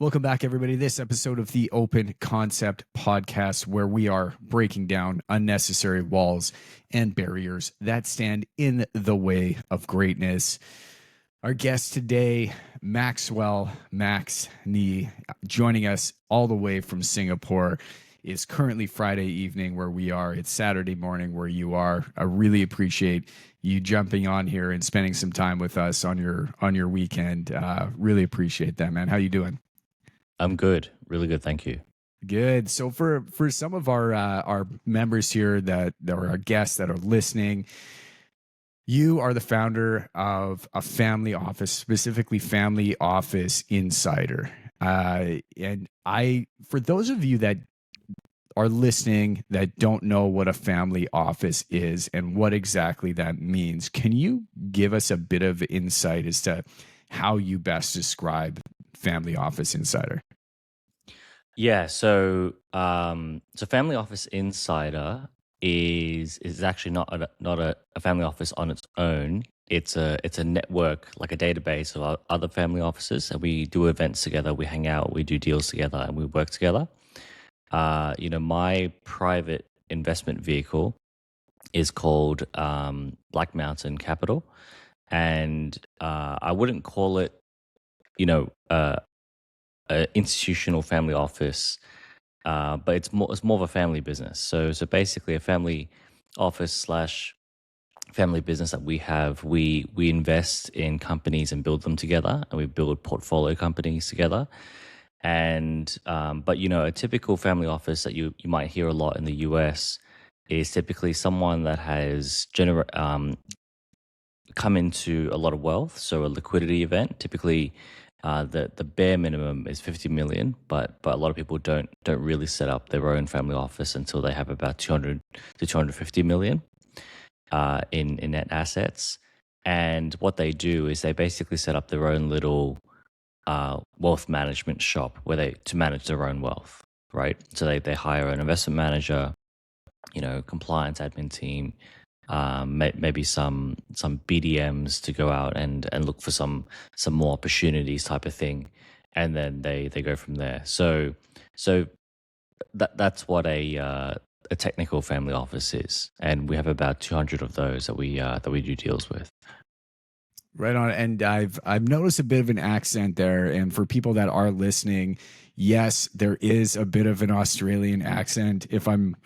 Welcome back, everybody. This episode of the Open Concept Podcast, where we are breaking down unnecessary walls and barriers that stand in the way of greatness. Our guest today, Maxwell Max Nee, joining us all the way from Singapore. It's currently Friday evening where we are. It's Saturday morning where you are. I really appreciate you jumping on here and spending some time with us on your weekend. Really appreciate that, man. How you doing? I'm good. Really good. Thank you. Good. So for some of our members here that are our guests that are listening, you are the founder of a family office, specifically Family Office Insider. And for those of you that are listening that don't know what a family office is and what exactly that means, can you give us a bit of insight as to how you best describe Family Office Insider? Yeah. So Family Office Insider is actually not a family office on its own. It's a network, like a database of other family offices, and we do events together. We hang out, we do deals together, and we work together. My private investment vehicle is called Black Mountain Capital, and I wouldn't call it, an institutional family office, but it's more of a family business. So basically, a family office / family business that we have. We invest in companies and build them together, and we build portfolio companies together. And but a typical family office that you might hear a lot in the US is typically someone that has come into a lot of wealth, so a liquidity event. Typically, the bare minimum is 50 million, but a lot of people don't really set up their own family office until they have about 200 to 250 million in net assets. And what they do is they basically set up their own little wealth management shop to manage their own wealth, right? So they hire an investment manager, compliance admin team, maybe some BDMs to go out and look for some more opportunities type of thing, and then they go from there. So that's what a technical family office is, and we have about 200 of those that we do deals with. Right on. And I've noticed a bit of an accent there. And for people that are listening, yes, there is a bit of an Australian accent, if I'm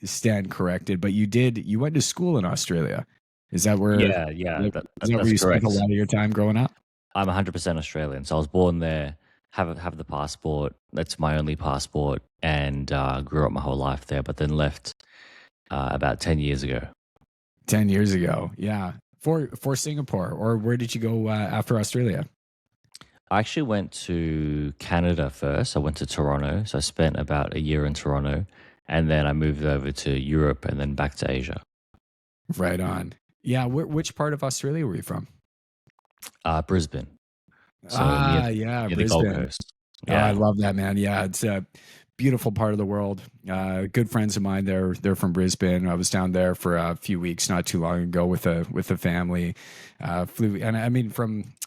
stand corrected. But you went to school in Australia. Is that where? Yeah, is that where you spent a lot of your time growing up? I'm 100% Australian, so I was born there. Have the passport. That's my only passport, and grew up my whole life there. But then left about 10 years ago. 10 years ago, yeah. For Singapore, or where did you go after Australia? I actually went to Canada first. I went to Toronto. So I spent about a year in Toronto, and then I moved over to Europe and then back to Asia. Right on. Yeah. Which part of Australia were you from? Brisbane. So yeah, Brisbane. The Gold Coast. Yeah. I love that, man. Yeah, it's a beautiful part of the world. Good friends of mine, they're from Brisbane. I was down there for a few weeks not too long ago with a family. Flew, and I mean,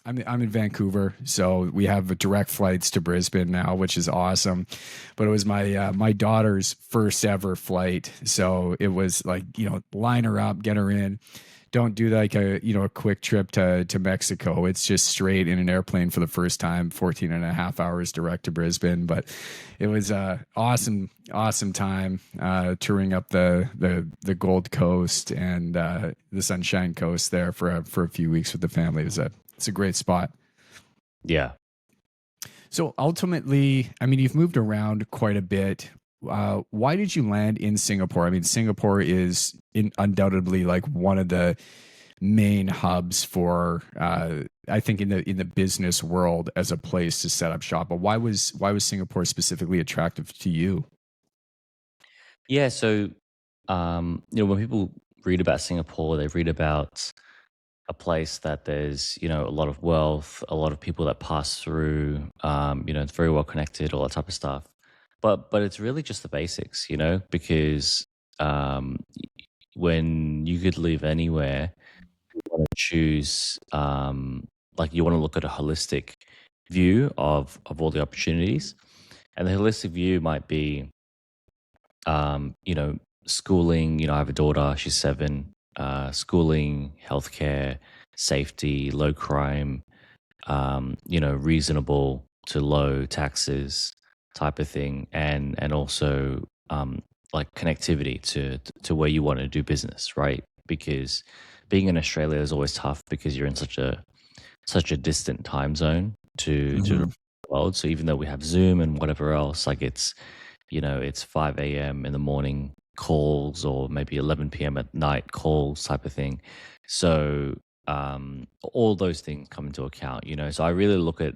I'm in Vancouver, so we have direct flights to Brisbane now, which is awesome. But it was my daughter's first ever flight, so it was like, line her up, get her in. Don't do like a quick trip to Mexico. It's just straight in an airplane for the first time, 14 and a half hours direct to Brisbane. But it was awesome time touring up the Gold Coast and the Sunshine Coast there for a few weeks with the family. It's a great spot. Yeah. So ultimately, I mean, you've moved around quite a bit. why did you land in Singapore? I mean, Singapore is undoubtedly like one of the main hubs for, I think, in the business world as a place to set up shop. But why was Singapore specifically attractive to you? Yeah, so when people read about Singapore, they read about a place that there's a lot of wealth, a lot of people that pass through. It's very well connected, all that type of stuff. But it's really just the basics, because when you could live anywhere, you want to choose, like you want to look at a holistic view of all the opportunities, and the holistic view might be um, you know, schooling. I have a daughter, she's 7. Schooling, healthcare, safety, low crime, reasonable to low taxes type of thing, and also like connectivity to where you want to do business, right? Because being in Australia is always tough because you're in such a distant time zone to the Mhm. world. So even though we have Zoom and whatever else, like it's 5 a.m. in the morning calls or maybe 11 p.m. at night calls type of thing. So all those things come into account. So I really look at,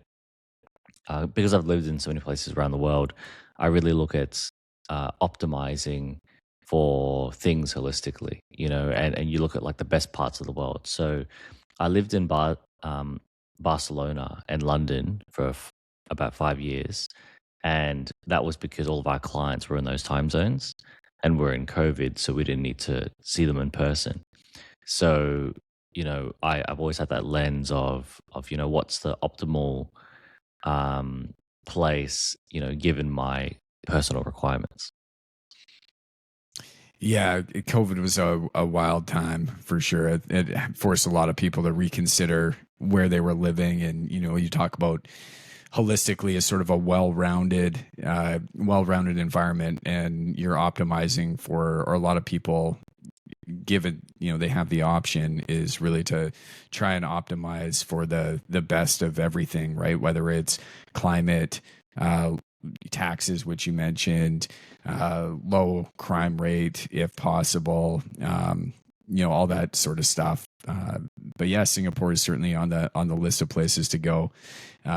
because I've lived in so many places around the world, I really look at optimizing for things holistically, and you look at like the best parts of the world. So I lived in Barcelona and London for about 5 years, and that was because all of our clients were in those time zones and we're in COVID, so we didn't need to see them in person. So, I've always had that lens of what's the optimal place, given my personal requirements. Yeah, COVID was a wild time for sure. It forced a lot of people to reconsider where they were living, and you talk about holistically as sort of a well-rounded environment, and you're optimizing for, or a lot of people, given they have the option, is really to try and optimize for the best of everything, right? Whether it's climate, uh, taxes, which you mentioned, low crime rate if possible, all that sort of stuff. But yeah, Singapore is certainly on the list of places to go.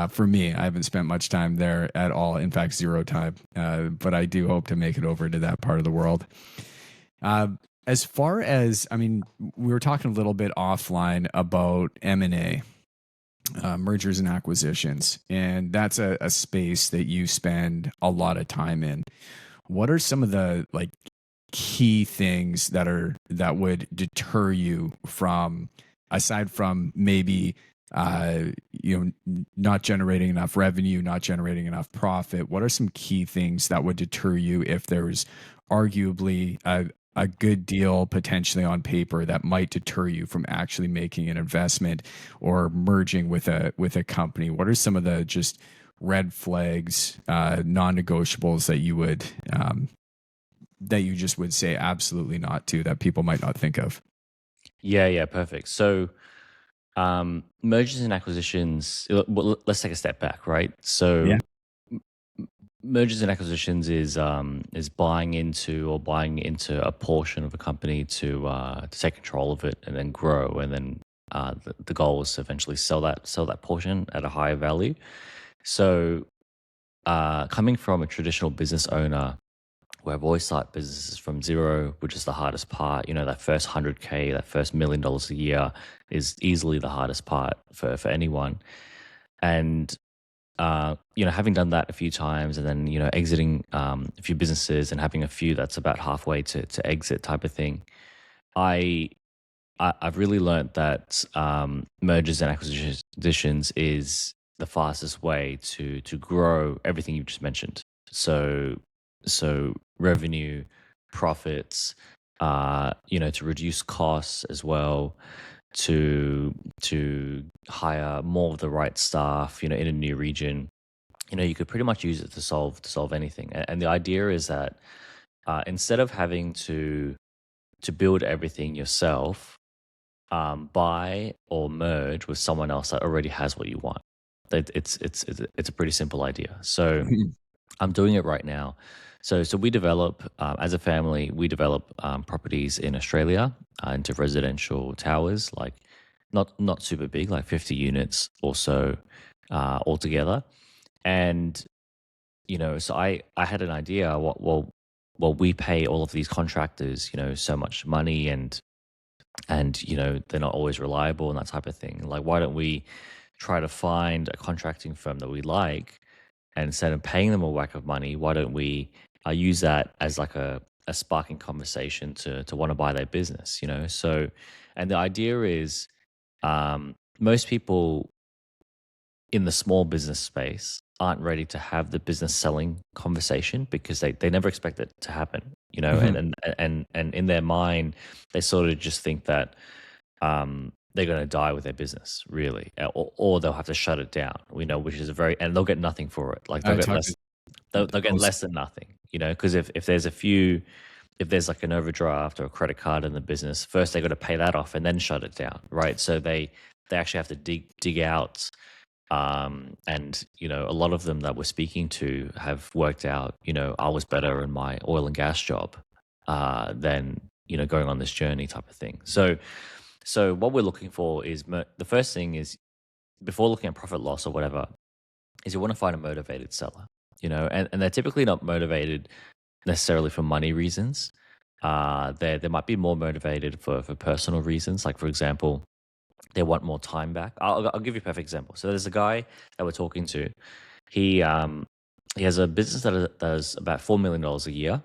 For me, I haven't spent much time there at all. In fact, zero time. But I do hope to make it over to that part of the world. Uh, as far as, I mean, we were talking a little bit offline about M&A, mergers and acquisitions, and that's a space that you spend a lot of time in. What are some of the like key things that would deter you from, aside from maybe not generating enough revenue, not generating enough profit? What are some key things that would deter you if there's arguably a good deal potentially on paper that might deter you from actually making an investment or merging with a company? What are some of the just red flags, non-negotiables that you just would say absolutely not to, that people might not think of? Yeah, yeah, perfect. So mergers and acquisitions. Well, let's take a step back, right? Yeah. So mergers and acquisitions is buying into a portion of a company to take control of it and then grow, and then the goal is to eventually sell that portion at a higher value. So coming from a traditional business owner, where I've always started businesses from zero, which is the hardest part. That first 100K, that first $1 million a year is easily the hardest part for anyone. And having done that a few times, and then exiting a few businesses and having a few that's about halfway to exit type of thing, I, I've really learned that mergers and acquisitions is the fastest way to grow everything you've just mentioned. So revenue, profits, to reduce costs as well, to hire more of the right staff, in a new region. You could pretty much use it to solve anything. And the idea is that instead of having to build everything yourself, buy or merge with someone else that already has what you want. It's a pretty simple idea. So I'm doing it right now. So we develop, as a family, we develop properties in Australia into residential towers, like not super big, like 50 units or so altogether. And so I had an idea. Well, we pay all of these contractors, so much money, and they're not always reliable and that type of thing. Like, why don't we try to find a contracting firm that we like, and instead of paying them a whack of money, why don't we use that as like a sparking conversation to want to buy their business, So, and the idea is, most people in the small business space aren't ready to have the business selling conversation because they never expect it to happen, Mhm. and in their mind, they sort of just think that they're going to die with their business, really, or they'll have to shut it down, which is a very, and they'll get nothing for it. Like, they'll I get talked less, to they'll get most. less than nothing, because if there's a few, if there's like an overdraft or a credit card in the business, first they got to pay that off and then shut it down, right? So they actually have to dig out, and a lot of them that we're speaking to have worked out, I was better in my oil and gas job than going on this journey type of thing. So what we're looking for is, the first thing is, before looking at profit loss or whatever, is you want to find a motivated seller, and they're typically not motivated necessarily for money reasons. They might be more motivated for personal reasons. Like, for example, they want more time back. I'll give you a perfect example. So there's a guy that we're talking to. He has a business that does about $4 million a year.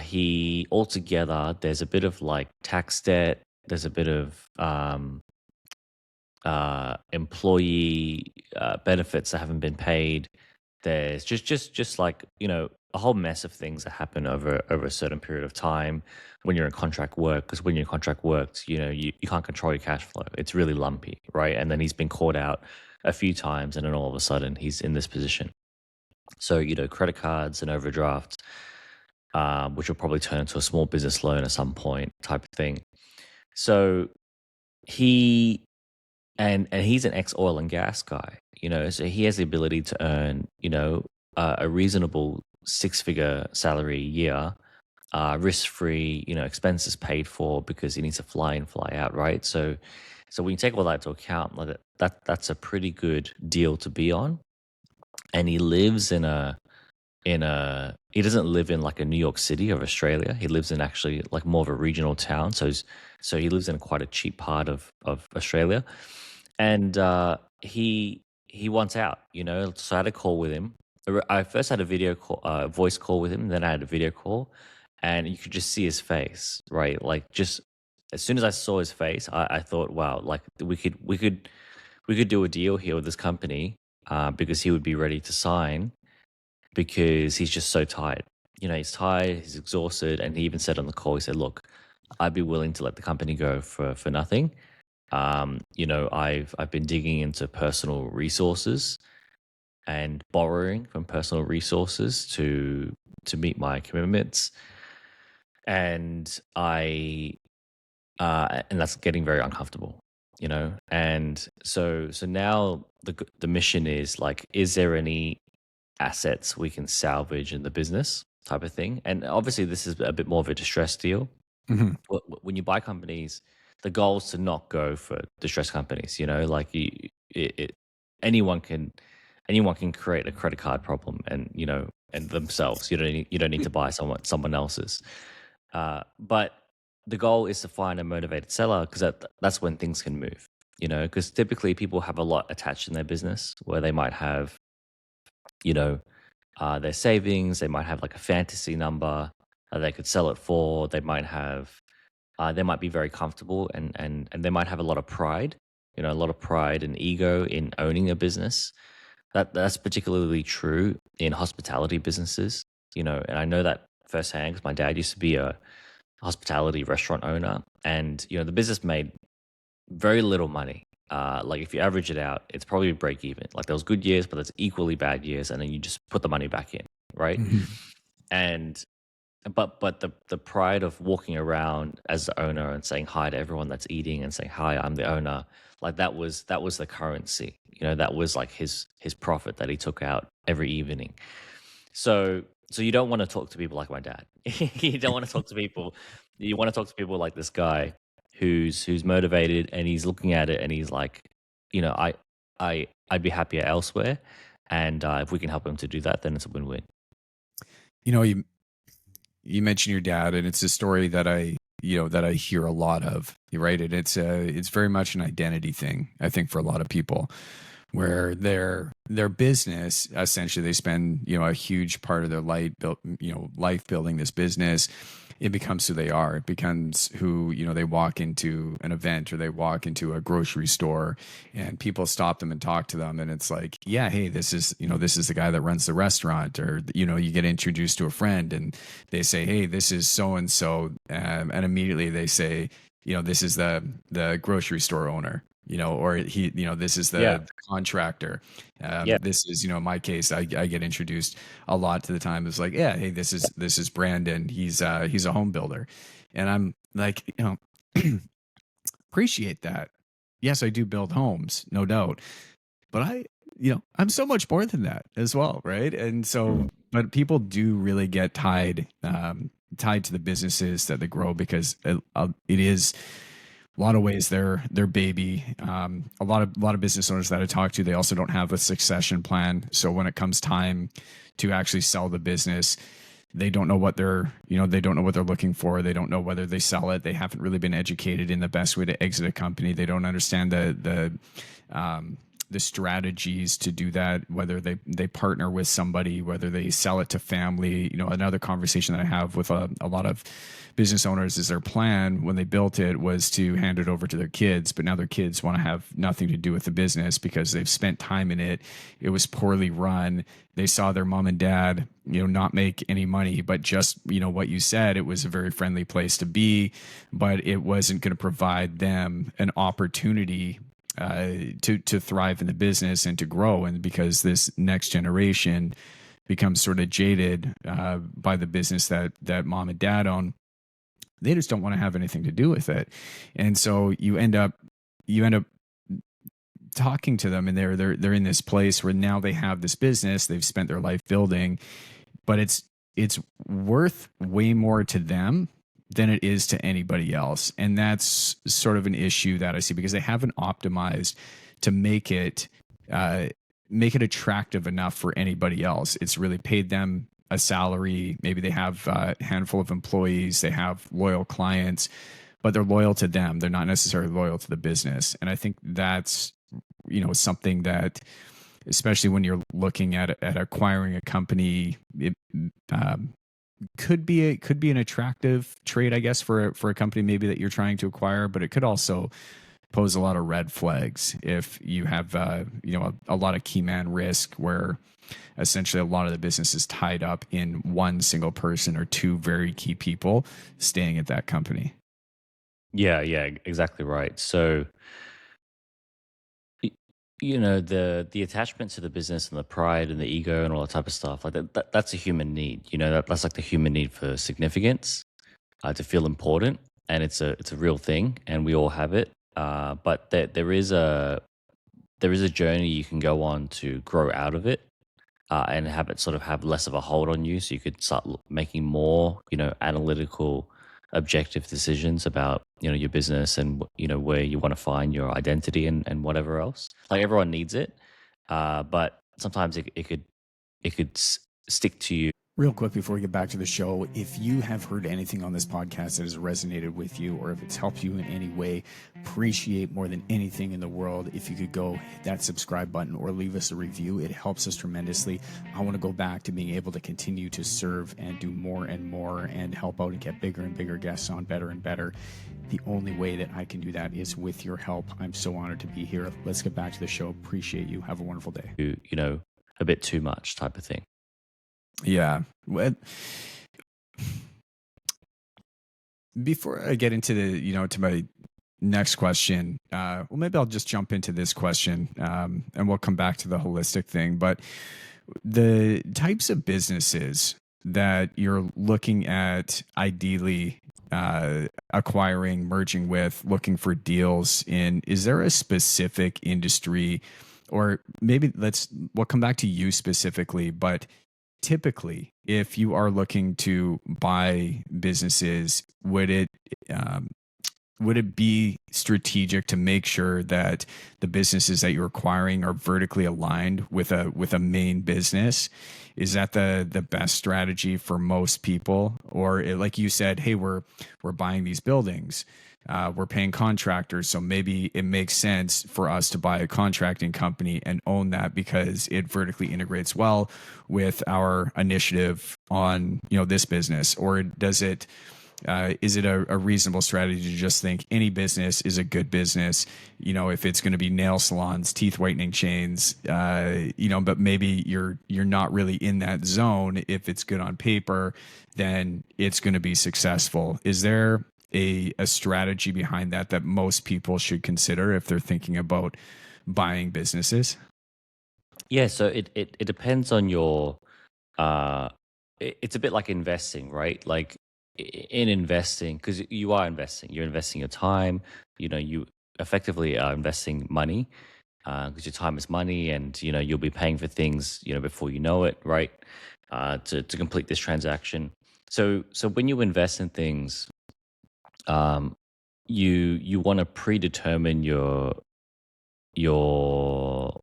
He altogether, there's a bit of like tax debt. There's a bit of employee benefits that haven't been paid. There's just like, a whole mess of things that happen over a certain period of time when you're in contract work. Because when you're in contract work, you can't control your cash flow. It's really lumpy, right? And then he's been caught out a few times, and then all of a sudden he's in this position. So, credit cards and overdrafts, which will probably turn into a small business loan at some point, type of thing. So he and he's an ex oil and gas guy, so he has the ability to earn, a reasonable six-figure salary a year, risk-free, expenses paid for, because he needs to fly in, fly out, right? So when you take all that into account, like, that's a pretty good deal to be on. And he lives he doesn't live in like a New York City of Australia. He lives in actually like more of a regional town. So he lives in quite a cheap part of Australia. And he wants out, So I had a call with him. I first had a video call, voice call with him, then I had a video call, and you could just see his face, right? Like, just as soon as I saw his face, I thought, wow, like, we could do a deal here with this company, because he would be ready to sign, because he's just so tired. He's tired, he's exhausted, and he even said on the call, he said, "Look, I'd be willing to let the company go for nothing. I've been digging into personal resources and borrowing from personal resources to meet my commitments, and and that's getting very uncomfortable, And so now the mission is like, is there any assets we can salvage in the business, type of thing? And obviously, this is a bit more of a distress deal. Mhm. When you buy companies, the goal is to not go for distressed companies. Like, it, anyone can anyone can create a credit card problem, and themselves. You don't need to buy someone else's. But the goal is to find a motivated seller, because that's when things can move. Because typically people have a lot attached in their business, where they might have, you know their savings. They might have like a fantasy number they could sell it for. They might be very comfortable, and they might have a lot of pride, a lot of pride and ego in owning a business. That's particularly true in hospitality businesses, and I know that firsthand, because my dad used to be a hospitality restaurant owner, and the business made very little money. Like, if you average it out, it's probably break even. Like, there was good years, but there's equally bad years, and then you just put the money back in, right? Mhm. And but the pride of walking around as the owner and saying hi to everyone that's eating, and saying, "Hi, I'm the owner," like, that was the currency. That was like his profit that he took out every evening. So so you don't want to talk to people like my dad. You don't want to talk to people. You want to talk to people like this guy who's motivated and he's looking at it and he's like, I'd be happier elsewhere, and if we can help him to do that, then it's a win-win. You know, you mentioned your dad, and it's a story that I hear a lot of, right? And it's very much an identity thing, I think, for a lot of people, where their business, essentially they spend, a huge part of their life building this business. It becomes who they are. It becomes who, they walk into an event or they walk into a grocery store and people stop them and talk to them. And it's like, yeah, hey, this is the guy that runs the restaurant. Or, you get introduced to a friend and they say, hey, this is so-and-so. And immediately they say, this is the grocery store owner, or this is Yeah, the contractor. yeah, This is, in my case, I get introduced a lot to the time. It's like, yeah, hey, this is Brandon. He's a home builder. And I'm like, appreciate that. Yes, I do build homes, no doubt. But I'm so much more than that as well, right? And so, but people do really get tied to the businesses that they grow because it is a lot of ways their baby. A lot of business owners that I talk to, they also don't have a succession plan. So when it comes time to actually sell the business, they don't know what they don't know what they're looking for. They don't know whether they sell it. They haven't really been educated in the best way to exit a company. They don't understand the strategies to do that, whether they partner with somebody, whether they sell it to family. Another conversation that I have with a lot of business owners is their plan when they built it was to hand it over to their kids, but now their kids want to have nothing to do with the business because they've spent time in it. It was poorly run. They saw their mom and dad, not make any money, but just, what you said, it was a very friendly place to be, but it wasn't going to provide them an opportunity to thrive in the business and to grow. And because this next generation becomes sort of jaded by the business that mom and dad own, they just don't want to have anything to do with it. And so you end up talking to them, and they're in this place where now they have this business they've spent their life building, but it's worth way more to them than it is to anybody else. And that's sort of an issue that I see because they haven't optimized to make it attractive enough for anybody else. It's really paid them a salary. Maybe they have a handful of employees, they have loyal clients, but they're loyal to them. They're not necessarily loyal to the business. And I think that's, something that, especially when you're looking at acquiring a company, it could be an attractive trade, I guess, for a company maybe that you're trying to acquire, but it could also pose a lot of red flags if you have a lot of key man risk where essentially a lot of the business is tied up in one single person or two very key people staying at that company. yeah, yeah, exactly right. So the attachment to the business and the pride and the ego and all that type of stuff, like that's a human need. That's like the human need for significance, to feel important, and it's a real thing, and we all have it. But there is a journey you can go on to grow out of it, and have it sort of have less of a hold on you, so you could start making more analytical, objective decisions about your business and where you want to find your identity and whatever else. Like everyone needs it, but sometimes it could stick to you. Real quick before we get back to the show, if you have heard anything on this podcast that has resonated with you or if it's helped you in any way, appreciate more than anything in the world if you could go hit that subscribe button or leave us a review. It helps us tremendously. I want to go back to being able to continue to serve and do more and more and help out and get bigger and bigger guests on, better and better. The only way that I can do that is with your help. I'm so honored to be here. Let's get back to the show. Appreciate you. Have a wonderful day. A bit too much type of thing. Yeah. Well, before I get into to my next question, well, maybe I'll just jump into this question, and we'll come back to the holistic thing. But the types of businesses that you're looking at, ideally acquiring, merging with, looking for deals in, is there a specific industry, or maybe we'll come back to you specifically, but typically, if you are looking to buy businesses, um, would it be strategic to make sure that the businesses that you're acquiring are vertically aligned with a main business? Is that the best strategy for most people? Or like you said, hey, we're buying these buildings, we're paying contractors, so maybe it makes sense for us to buy a contracting company and own that because it vertically integrates well with our initiative on this business. Or does it is it a reasonable strategy to just think any business is a good business? If it's going to be nail salons, teeth whitening chains, but maybe you're not really in that zone. If it's good on paper, then it's going to be successful. Is there a strategy behind that most people should consider if they're thinking about buying businesses? Yeah, so it depends on your it's a bit like investing, right? Like in investing, because you are investing, you're investing your time, you effectively are investing money, because your time is money, and you'll be paying for things before you know it, right? To complete this transaction. So when you invest in things, um you want to predetermine your your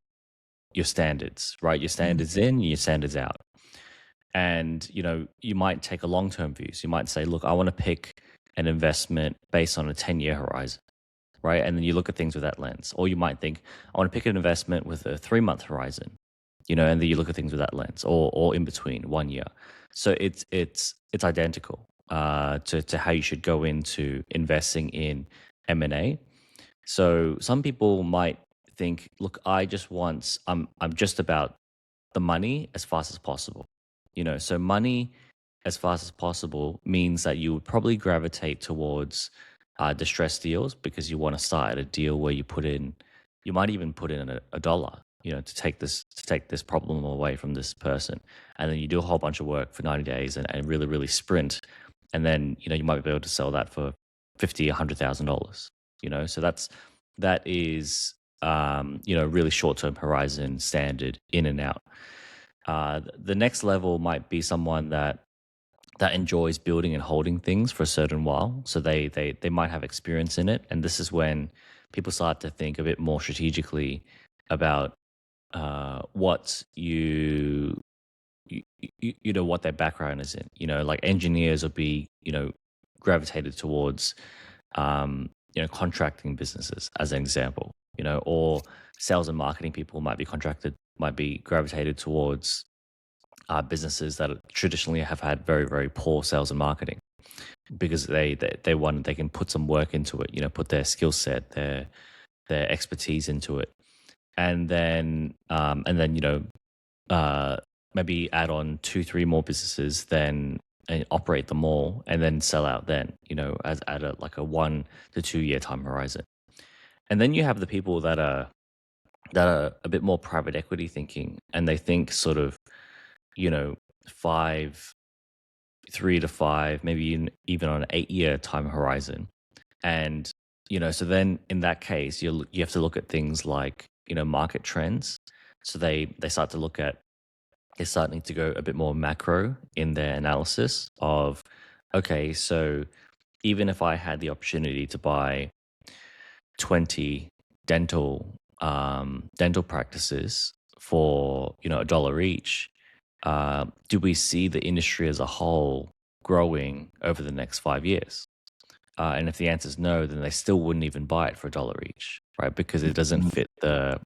standards, right? Your Mm. standards in, your standards out. And you might take a long-term view. So you might say, look, I want to pick an investment based on a 10-year horizon, right? And then you look at things with that lens. Or you might think, I want to pick an investment with a 3-month horizon, and then you look at things with that lens, or in between 1 year. So it's identical to how you should go into investing in M&A. So some people might think, look, I'm just about the money as fast as possible. So money as fast as possible means that you would probably gravitate towards distressed deals, because you want to start at a deal where you might even put in a dollar, to take this problem away from this person, and then you do a whole bunch of work for 90 days and really really sprint, and then you might be able to sell that for 50, $100,000. So that is really short term horizon, standard, in and out. The next level might be someone that enjoys building and holding things for a certain while. So they might have experience in it, and this is when people start to think a bit more strategically about what what their background is in. Like engineers would be gravitated towards contracting businesses, as an example. Or sales and marketing people might be gravitated towards businesses that traditionally have had very very poor sales and marketing, because they can put some work into it, put their skill set, their expertise into it, and then uh, maybe add on 2 3 more businesses, then and operate them all, and then sell out, then as at a like a 1 to 2 year time horizon. And then you have the people that are a bit more private equity thinking, and they think sort of you know 5 3 to 5, maybe even on an 8 year time horizon. And so then in that case, you have to look at things like market trends. So they start to look at they're starting to go a bit more macro in their analysis of, okay, so even if I had the opportunity to buy 20 dental practices for a dollar each, do we see the industry as a whole growing over the next 5 years? And if the answer is no, then they still wouldn't even buy it for a dollar each, right? Because it doesn't fit the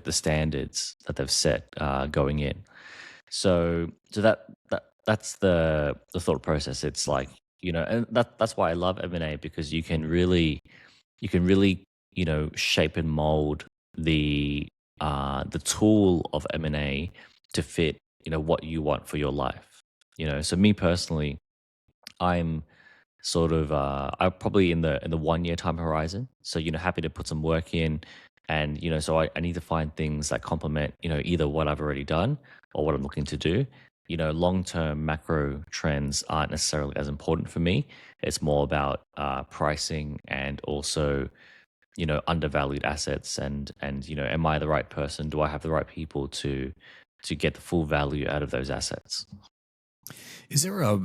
standards that they've set going in. So that's the thought process. It's like and that's why I love M&A, because you can really shape and mold the tool of M&A to fit what you want for your life. So me personally, I'm sort of I'm probably in the 1 year time horizon. So happy to put some work in, and so I need to find things that complement either what I've already done or what I'm looking to do. Long term macro trends aren't necessarily as important for me. It's more about pricing, and also undervalued assets, and am I the right person? Do I have the right people to get the full value out of those assets. Is there a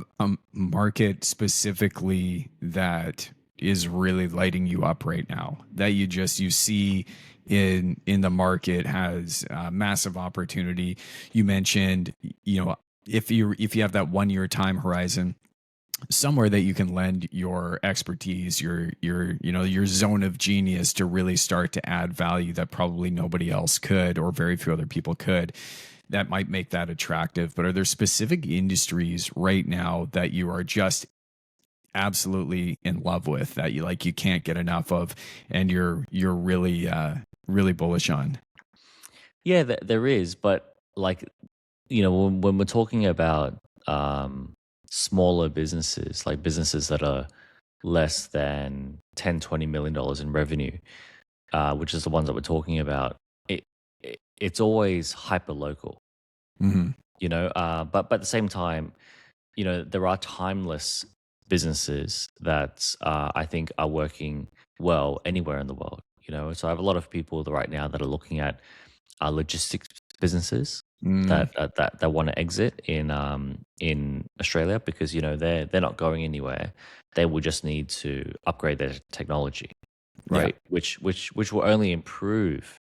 market specifically that is really lighting you up right now that you see in the market has massive opportunity? You mentioned, if you have that 1 year time horizon, somewhere that you can lend your expertise, your zone of genius to really start to add value that probably nobody else could or very few other people could, that might make that attractive. But are there specific industries right now that you are just absolutely in love with, that you can't get enough of, and you're really really bullish on? Yeah, there is, but like, when we're talking about smaller businesses, like businesses that are less than 10-20 million dollars in revenue, which is the ones that we're talking about, it's always hyper local, Hmm. but at the same time, there are timeless businesses that I think are working well anywhere in the world. So I have a lot of people right now that are looking at logistics businesses Mm, that want to exit in Australia, because they're not going anywhere. They will just need to upgrade their technology, yeah. right? Which will only improve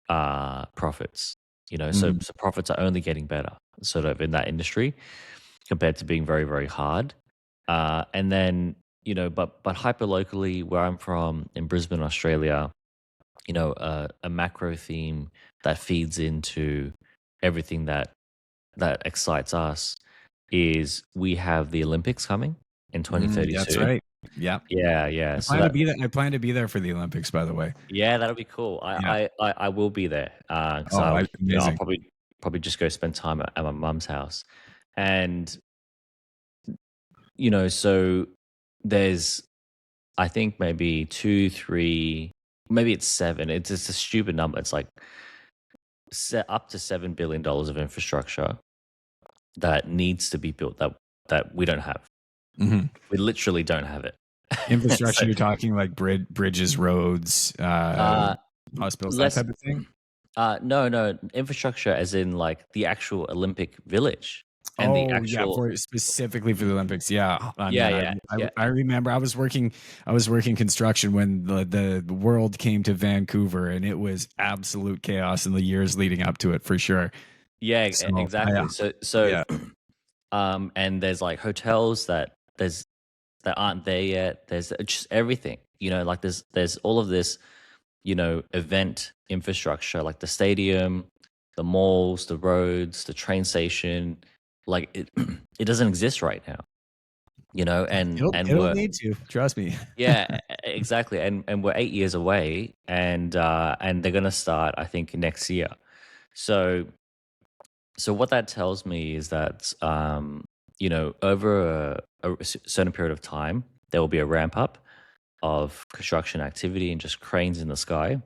profits. So Mm, profits are only getting better, sort of, in that industry, compared to being very, very hard. And then, but hyper locally, where I'm from in Brisbane, Australia, a macro theme that feeds into everything that excites us is we have the Olympics coming in that's 2032. right. Yeah. Yeah, yeah. I So plan to be there. I plan to be there for the Olympics, by the way. yeah, that'll be cool. Yeah. I will be there, because Oh, I'll amazing. probably just go spend time at my mum's house. And so there's, I think, maybe two, three, maybe it's seven. It's just a stupid number. It's like up to $7 billion of infrastructure that needs to be built, that we don't have. Hmm. We literally don't have it. Infrastructure, So, you're talking like bridges, roads, uh, hospitals, that less. type of thing. No, infrastructure, as in like the actual Olympic Village and the Oh yeah, actual. for specifically for the Olympics. Yeah, I Yeah, mean, yeah, yeah. I remember I was working construction when the world came to Vancouver, and it was absolute chaos in the years leading up to it, for sure. Yeah, So exactly. So, yeah. and there's like hotels that aren't there yet. There's just everything, like there's all of this, event infrastructure, like the stadium, the malls, the roads, the train station. Like it, it doesn't exist right now, and It'll we're. need to, trust me. Yeah, exactly. And we're 8 years away, and they're gonna start, I think, next year. So what that tells me is that, over a certain period of time, there will be a ramp up of construction activity and just cranes in the sky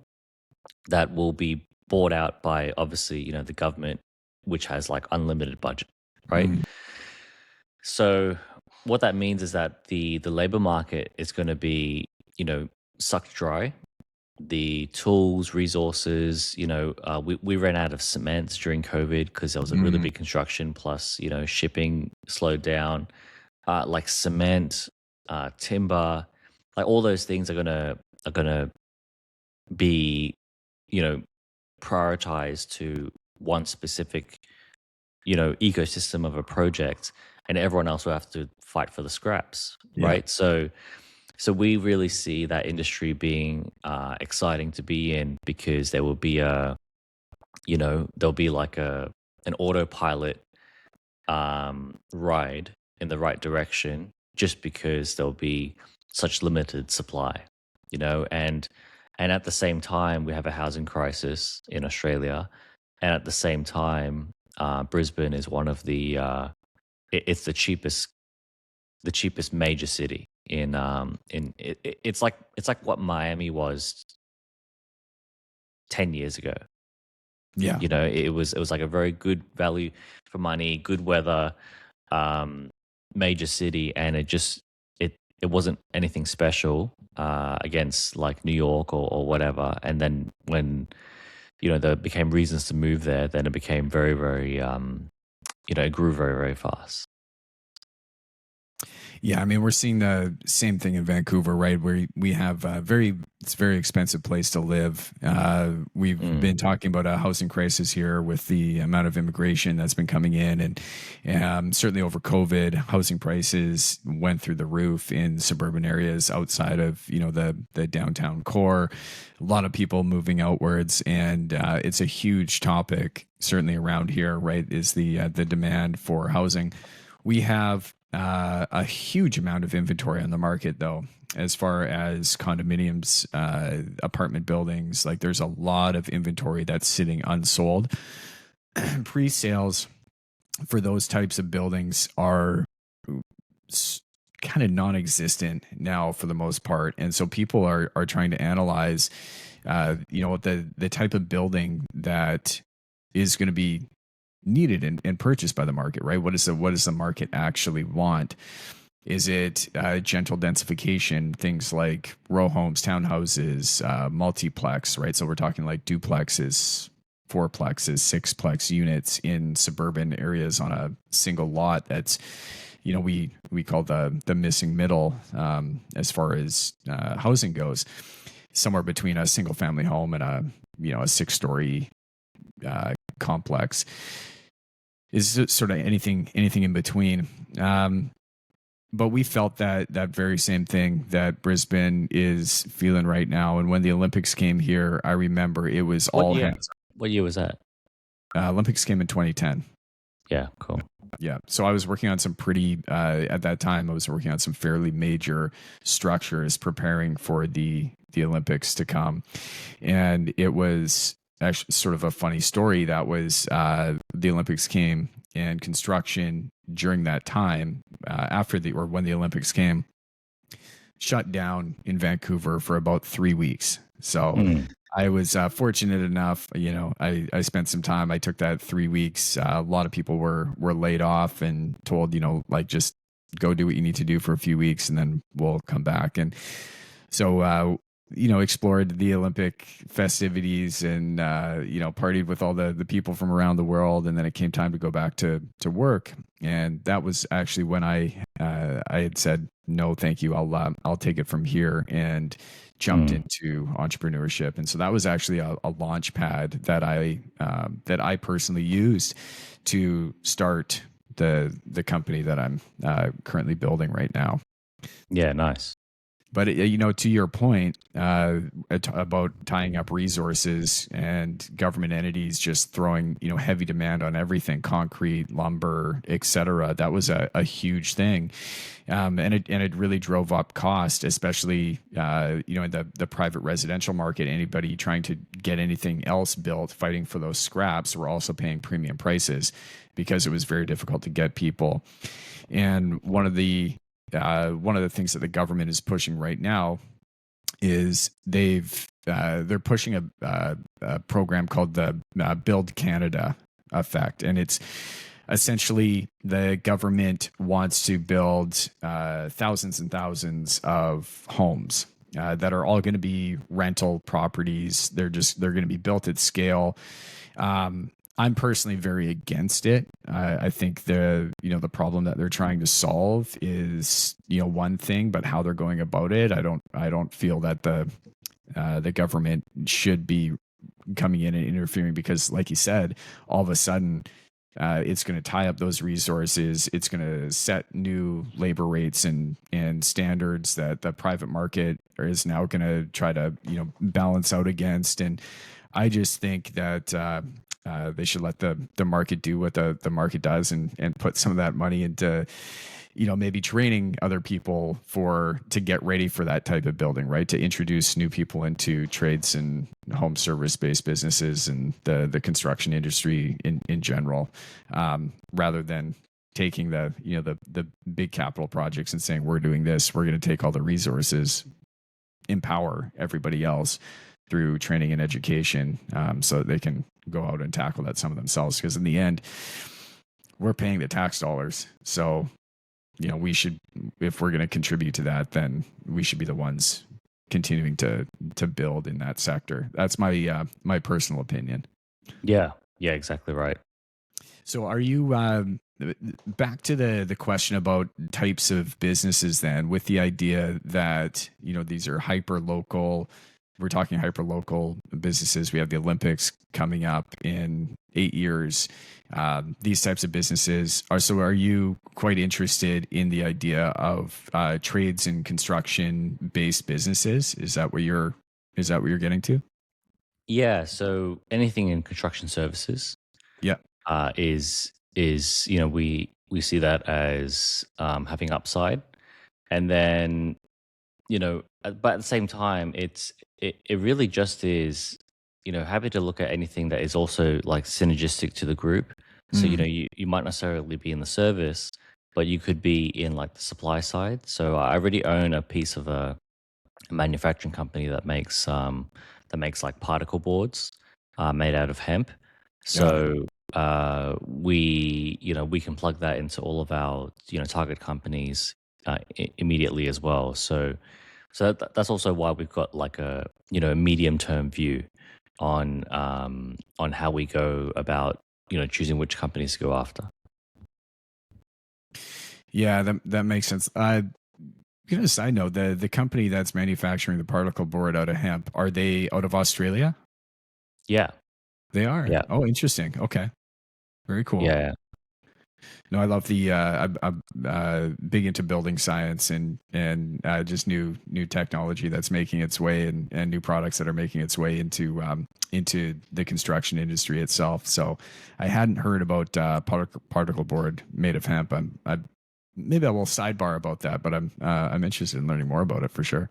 that will be bought out by, obviously, the government, which has like unlimited budget, right? Mm, So what that means is that the labor market is going to be, sucked dry. The tools, resources, we ran out of cement during COVID because there was a really mm. big construction, plus, shipping slowed down. Like cement, timber, like all those things are gonna be, you know, prioritized to one specific, ecosystem of a project, and everyone else will have to fight for the scraps, Yeah. right? So we really see that industry being exciting to be in, because there will be there'll be like an autopilot ride in the right direction, just because there'll be such limited supply, and at the same time we have a housing crisis in Australia, and at the same time, Brisbane is one of it's the cheapest major city it's like what Miami was 10 years ago. Yeah. It was like a very good value for money, good weather, um, major city, and it wasn't anything special against like New York or whatever. And then when there became reasons to move there, then it became very, very, it grew very, very fast. Yeah, I mean, we're seeing the same thing in Vancouver, right? Where we have it's a very expensive place to live. We've Mm. been talking about a housing crisis here with the amount of immigration that's been coming in, and certainly over COVID, housing prices went through the roof in suburban areas outside of the downtown core. A lot of people moving outwards, and it's a huge topic, certainly around here, right? Is the demand for housing. We have a huge amount of inventory on the market, though, as far as condominiums, apartment buildings. Like, there's a lot of inventory that's sitting unsold. Pre-sales for those types of buildings are kind of non-existent now for the most part, and so people are trying to analyze, the type of building that is going to be needed and purchased by the market, right? What does the market actually want? Is it gentle densification, things like row homes, townhouses, multiplex, right? So we're talking like duplexes, fourplexes, sixplex units in suburban areas on a single lot. That's we call the missing middle, as far as housing goes, somewhere between a single family home and a 6-story complex. Is sort of anything in between. But we felt that very same thing that Brisbane is feeling right now. And when the Olympics came here, I remember it was What all year? hands. What year was that? Olympics came in 2010. Yeah, cool. Yeah. So I was working on some at that time, I was working on some fairly major structures preparing for the Olympics to come. And it was actually sort of a funny story. That was the Olympics came, and construction during that time, when the Olympics came, shut down in Vancouver for about 3 weeks. So I was fortunate enough, I spent some time. I took that 3 weeks. A lot of people were laid off and told, like, just go do what you need to do for a few weeks and then we'll come back. And so, explored the Olympic festivities and, partied with all the people from around the world. And then it came time to go back to work. And that was actually when I had said, no, thank you. I'll take it from here, and jumped into entrepreneurship. And so that was actually a launch pad that I personally used to start the company that I'm currently building right now. Yeah, nice. But to your point about tying up resources and government entities just throwing heavy demand on everything, concrete, lumber, etc. That was a huge thing, and it really drove up cost, especially in the private residential market. Anybody trying to get anything else built, fighting for those scraps, were also paying premium prices because it was very difficult to get people. And one of the things that the government is pushing right now is they're pushing a program called the Build Canada effect, and it's essentially the government wants to build thousands and thousands of homes that are all going to be rental properties. They're going to be built at scale. I'm personally very against it. I think the problem that they're trying to solve is one thing, but how they're going about it, I don't feel that the government should be coming in and interfering, because, like you said, all of a sudden it's going to tie up those resources. It's going to set new labor rates and standards that the private market is now going to try to balance out against. And I just think that they should let the market do what the market does, and put some of that money into maybe training other people to get ready for that type of building, right? To introduce new people into trades and home service based businesses and the construction industry in general, rather than taking the big capital projects and saying, we're doing this, we're going to take all the resources, empower everybody else through training and education, so that they can go out and tackle that some of themselves. Because in the end, we're paying the tax dollars. So, we should, if we're going to contribute to that, then we should be the ones continuing to build in that sector. That's my personal opinion. Yeah, yeah, exactly right. So are you back to the question about types of businesses then, with the idea that, these are hyper local. We're talking hyper local businesses. We have the Olympics coming up in 8 years. These types of businesses are. So are you quite interested in the idea of trades and construction based businesses? Is that what you're getting to? Yeah, so anything in construction services Yeah. is we see that as having upside, and then but at the same time, it really just is happy to look at anything that is also like synergistic to the group. So Mm. you might necessarily be in the service, but you could be in like the supply side. So I already own a piece of a manufacturing company that makes like particle boards made out of hemp. Got it. So we can plug that into all of our target companies immediately as well. So that's also why we've got like a medium term view on how we go about choosing which companies to go after. Yeah, that makes sense. A side note, the company that's manufacturing the particle board out of hemp, are they out of Australia? Yeah, They are. yeah, Oh, interesting. Okay, very cool. yeah, No, I love I'm big into building science and just new technology that's making its way, and new products that are making its way into the construction industry itself. So I hadn't heard about particle board made of hemp. Maybe I will sidebar about that, but I'm interested in learning more about it for sure.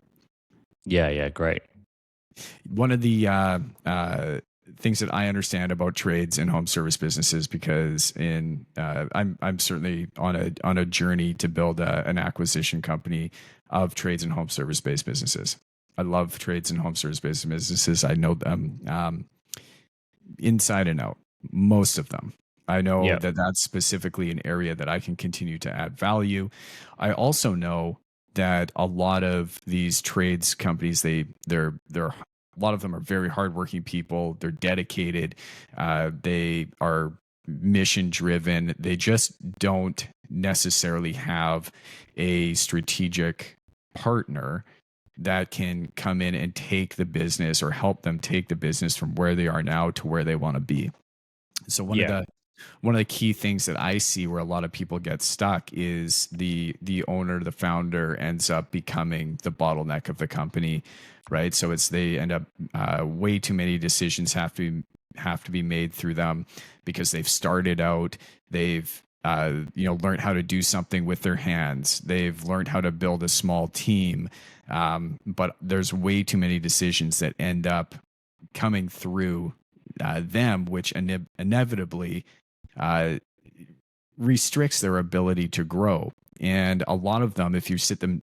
yeah. Great. One of the things that I understand about trades and home service businesses, because I'm certainly on a journey to build an acquisition company of trades and home service based businesses. I love trades and home service based businesses. I know them inside and out, most of them. I know Yeah, that that's specifically an area that I can continue to add value. I also know that a lot of these trades companies, they're a lot of them are very hardworking people. They're dedicated. They are mission driven. They just don't necessarily have a strategic partner that can come in and take the business, or help them take the business from where they are now to where they want to be. So yeah, one of the key things that I see where a lot of people get stuck is the owner, the founder ends up becoming the bottleneck of the company, right? So they end up way too many decisions have to be made through them, because they've started out, they've learned how to do something with their hands, they've learned how to build a small team, but there's way too many decisions that end up coming through them, which inevitably uh, restricts their ability to grow. And a lot of them, if you sit them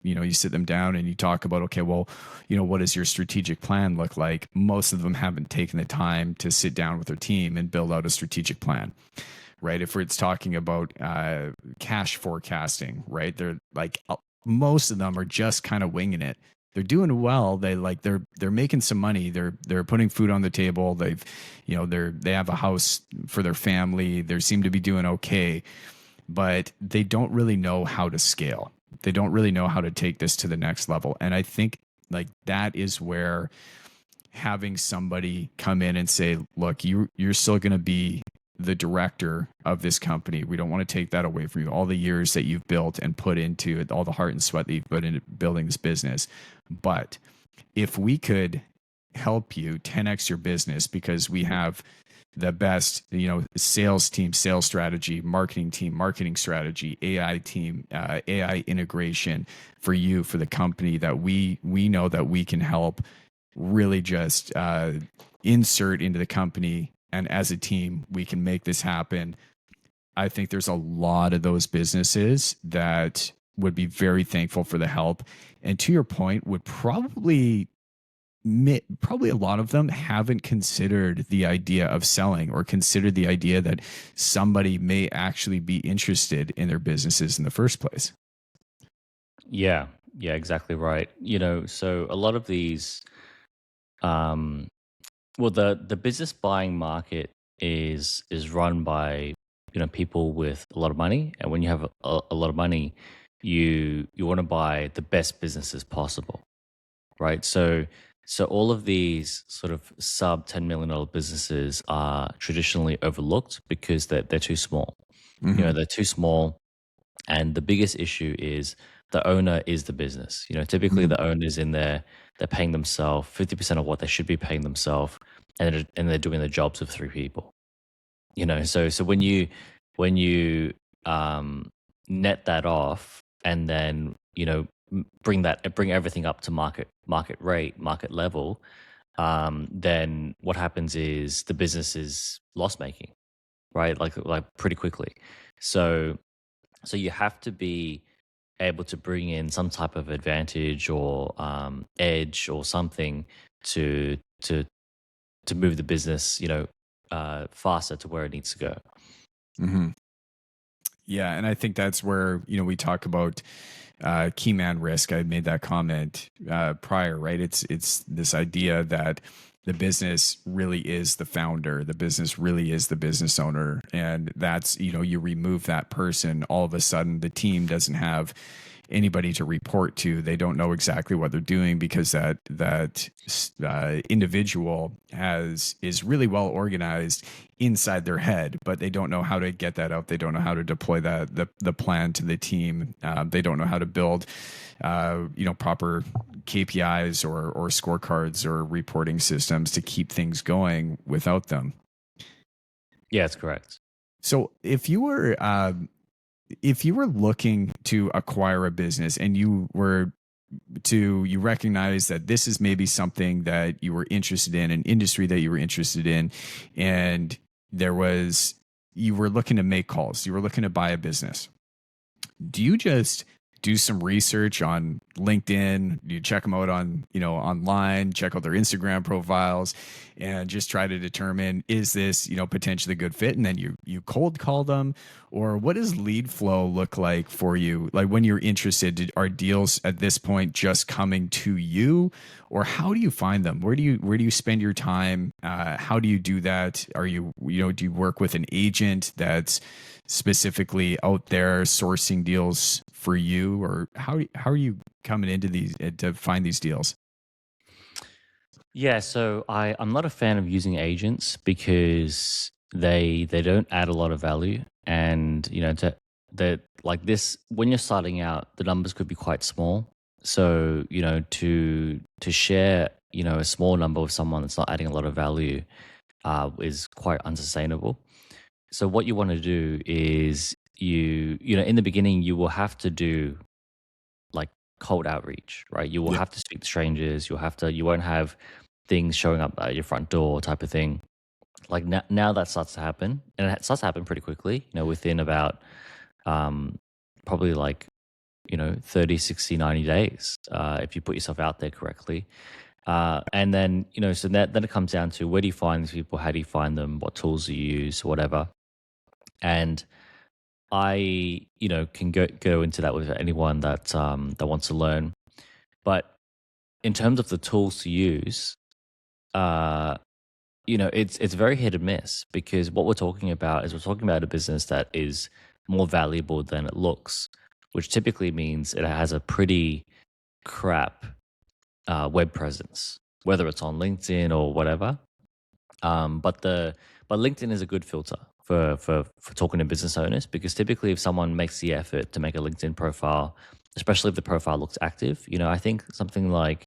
down and you talk about, okay, well, what does your strategic plan look like? Most of them haven't taken the time to sit down with their team and build out a strategic plan, right? If it's talking about cash forecasting, right? They're like, most of them are just kind of winging it. They're doing well. They're making some money. They're putting food on the table. They have a house for their family. They seem to be doing okay, but they don't really know how to scale. They don't really know how to take this to the next level. And I think like that is where having somebody come in and say, look, you're still going to be the director of this company. We don't want to take that away from you. All the years that you've built and put into it, all the heart and sweat that you've put into building this business. But if we could help you 10x your business, because we have the best, sales team, sales strategy, marketing team, marketing strategy, AI team, AI integration for you, for the company, that we know that we can help really just insert into the company. And as a team, we can make this happen. I think there's a lot of those businesses that would be very thankful for the help. And to your point, would probably a lot of them haven't considered the idea of selling, or considered the idea that somebody may actually be interested in their businesses in the first place. yeah, Yeah, exactly right. You know, so a lot of these, um, well, the business buying market is run by, you know, people with a lot of money, and when you have a lot of money, you want to buy the best businesses possible, right? So all of these sort of sub $10 million businesses are traditionally overlooked because they're too small. You know, Hmm. they're too small. And the biggest issue is the owner is the business. You know, typically Hmm. the owner's in there, they're paying themselves 50% of what they should be paying themselves, and they're doing the jobs of three people. You know, so when you um, net that off, and then you know bring everything up to market rate, market level, then what happens is the business is loss making, right? Like pretty quickly. So so you have to be able to bring in some type of advantage or edge or something to to to move the business, you know, faster to where it needs to go. Hmm. Yeah, and I think that's where we talk about key man risk. I made that comment prior, right? It's this idea that the business really is the founder, the business really is the business owner, and that's you remove that person, all of a sudden the team doesn't have anybody to report to. They don't know exactly what they're doing because that individual has is really well organized inside their head, but they don't know how to get that out. They don't know how to deploy the plan to the team. They don't know how to build proper KPIs or scorecards or reporting systems to keep things going without them. Yeah, it's correct. So if you were looking to acquire a business and you recognize that this is maybe something that you were interested in, an industry that you were interested in, and you were looking to make calls, you were looking to buy a business, do you just do some research on LinkedIn? You check them out on, online, check out their Instagram profiles and just try to determine, is this, potentially a good fit? And then you cold call them, or what does lead flow look like for you? Like when you're interested, are deals at this point just coming to you, or how do you find them? Where do you spend your time? How do you do that? Do you work with an agent that's specifically out there sourcing deals for you, or how are you coming into these to find these deals? Yeah, so I'm not a fan of using agents because they don't add a lot of value, and you know to that like this when you're starting out, the numbers could be quite small. So you know to share a small number with someone that's not adding a lot of value is quite unsustainable. So what you want to do is you know in the beginning you will have to do like cold outreach, right? You will Yeah. have to speak to strangers. You won't have things showing up at your front door type of thing. Like now that starts to happen, and it starts to happen pretty quickly, within about um, probably like, 30, 60, 90 days, if you put yourself out there correctly. And then, so then it comes down to where do you find these people? How do you find them? What tools do you use? Whatever. And I, can go into that with anyone that wants to learn. But in terms of the tools to use, uh, it's very hit and miss because what we're talking about is we're talking about a business that is more valuable than it looks, which typically means it has a pretty crap web presence, whether it's on LinkedIn or whatever. But LinkedIn is a good filter for talking to business owners because typically if someone makes the effort to make a LinkedIn profile, especially if the profile looks active, I think something like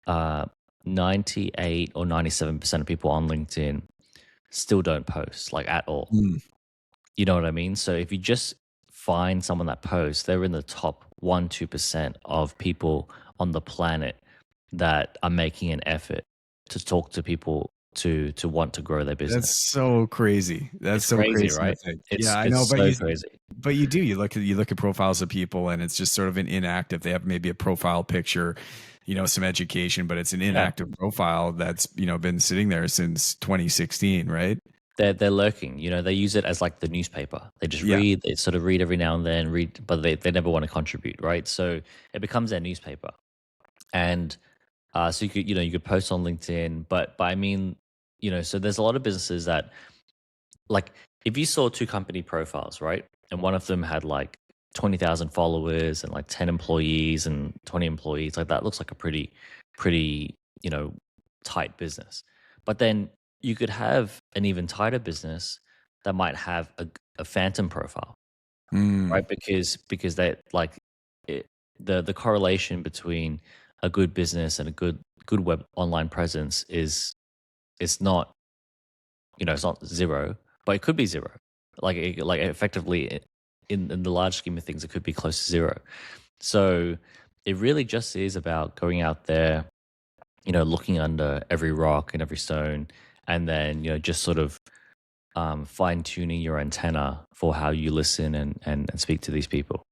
uh, 98 or 97% of people on LinkedIn still don't post like at all. Mm. You know what I mean? So if you just find someone that posts, they're in the top 1 2% of people on the planet that are making an effort to talk to people to want to grow their That's business. so crazy. That's It's so crazy, crazy to right? think. Yeah, It's I know, it's so crazy. but you do. You look at profiles of people, and it's just sort of an inactive. They have maybe a profile picture, some education, but it's an Yeah. inactive profile that's been sitting there since 2016, right? they're lurking. You know, they use it as like the newspaper. They just Yeah. read, they sort of read every now and then, read, but they never want to contribute, right? So it becomes their newspaper. And so you could, you could post on LinkedIn, but I mean, so there's a lot of businesses that, like, if you saw two company profiles, right, and one of them had like 20,000 followers and like 10 employees and 20 employees, like that looks like a pretty, tight business. But then you could have an even tighter business that might have a phantom profile, Mm. right? Because they like it, the correlation between a good business and a good web online presence is it's not, it's not zero, but it could be zero. Like effectively in the large scheme of things, it could be close to zero. So it really just is about going out there, looking under every rock and every stone, and then just sort of fine tuning your antenna for how you listen and speak to these people.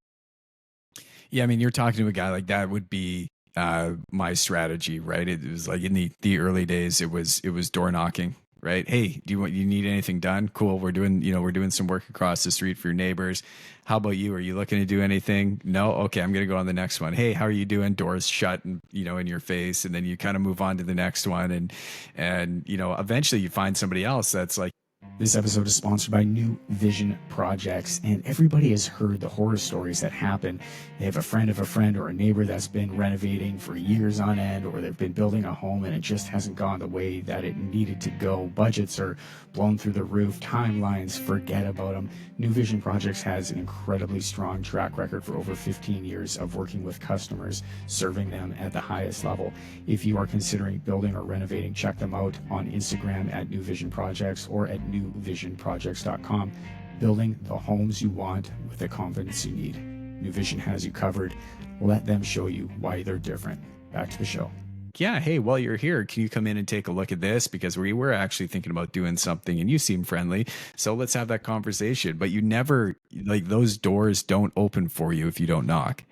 Yeah, I mean, you're talking to a guy like that would be my strategy, right? It was like in the early days, it was door knocking, right? Hey, you need anything done? Cool, we're doing some work across the street for your neighbors. How about you? Are you looking to do anything? No, okay, I'm gonna go on the next one. Hey, how are you doing? Doors shut and in your face, and then you kind of move on to the next one, and eventually you find somebody else that's like. This episode is sponsored by New Vision Projects, and everybody has heard the horror stories that happen. They have a friend of a friend or a neighbor that's been renovating for years on end, or they've been building a home and it just hasn't gone the way that it needed to go. Budgets are blown through the roof, timelines, forget about them. New Vision Projects has an incredibly strong track record for over 15 years of working with customers, serving them at the highest level. If you are considering building or renovating, check them out on Instagram at New Vision Projects or at newvisionprojects.com. Building the homes you want with the confidence you need. New Vision has you covered. Let them show you why they're different. Back to the show. Yeah, hey, while you're here, can you come in and take a look at this? Because we were actually thinking about doing something and you seem friendly. So let's have that conversation. But you never, like, those doors don't open for you if you don't knock.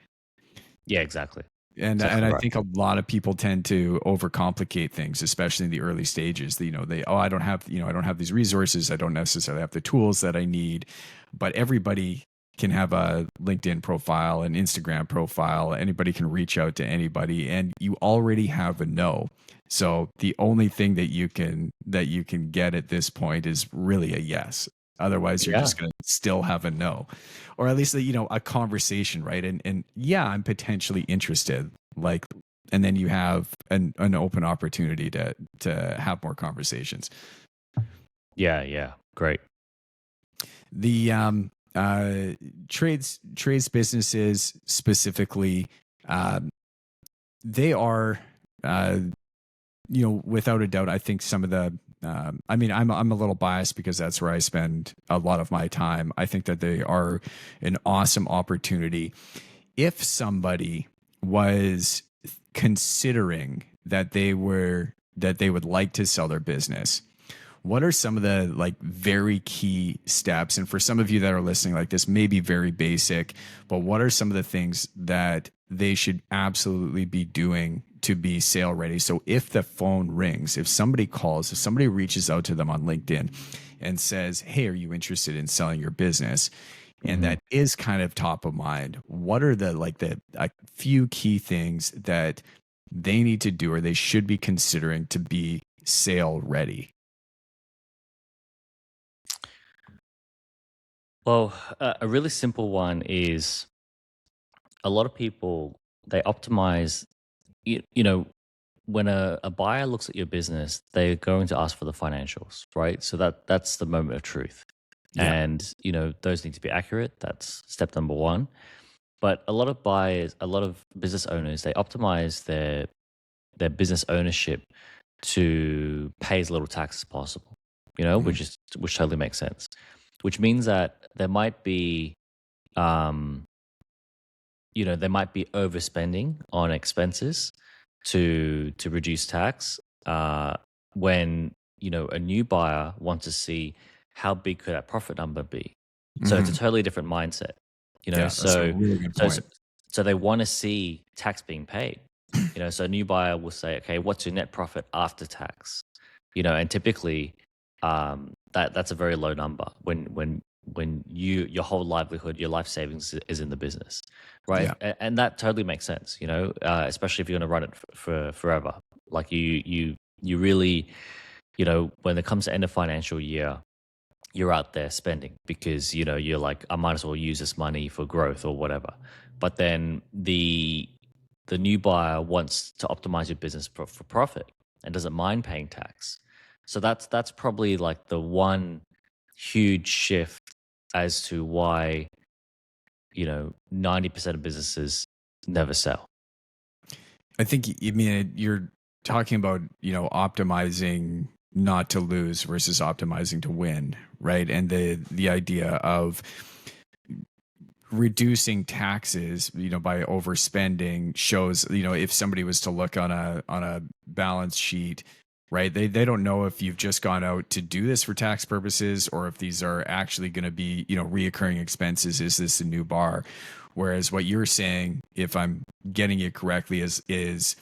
Yeah, exactly. And I Right. think a lot of people tend to overcomplicate things, especially in the early stages. I don't have, I don't have these resources. I don't necessarily have the tools that I need. But everybody can have a LinkedIn profile, an Instagram profile. Anybody can reach out to anybody, and you already have a no. So the only thing that you can get at this point is really a yes. Otherwise, you're Yeah. just going to still have a no, or at least a conversation, right? And yeah, I'm potentially interested, like, and then you have an open opportunity to have more conversations. Yeah. Yeah. Great. The trades businesses specifically, um, they are without a doubt, I think some of the I mean, I'm a little biased because that's where I spend a lot of my time. I think that they are an awesome opportunity. If somebody was considering that they would like to sell their business, what are some of the, like, very key steps? And for some of you that are listening, like, this may be very basic, but what are some of the things that they should absolutely be doing to be sale ready? So if the phone rings, if somebody calls, if somebody reaches out to them on LinkedIn and says, hey, are you interested in selling your business? And that is kind of top of mind. What are the few key things that they need to do or they should be considering to be sale ready? Well, a really simple one is a lot of people, they optimize, you know, when a buyer looks at your business, they're going to ask for the financials, right? So that's the moment of truth. Yeah. And, those need to be accurate. That's step number one. But a lot of buyers, a lot of business owners, they optimize their business ownership to pay as little tax as possible, Mhm. which totally makes sense. Which means that there might be um, they might be overspending on expenses to reduce tax when a new buyer wants to see how big could that profit number be. So it's a Mhm. totally different mindset. you know Yeah, that's a so really good so so point. so they want to see tax being paid. So a new buyer will say, okay, what's your net profit after tax? And typically that's a very low number when your whole livelihood, your life savings is in the business, right? Yeah. And that totally makes sense, especially if you're going to run it for forever. Like you really, when it comes to end of financial year, you're out there spending because you're like, I might as well use this money for growth or whatever. But then the new buyer wants to optimize your business for profit and doesn't mind paying tax. So that's probably like the one huge shift as to why 90% of businesses never sell. I think, I mean, you're talking about, optimizing not to lose versus optimizing to win, right? And the idea of reducing taxes, by overspending shows, if somebody was to look on a balance sheet, right? They don't know if you've just gone out to do this for tax purposes or if these are actually going to be, reoccurring expenses. Is this a new bar? Whereas what you're saying, if I'm getting it correctly, is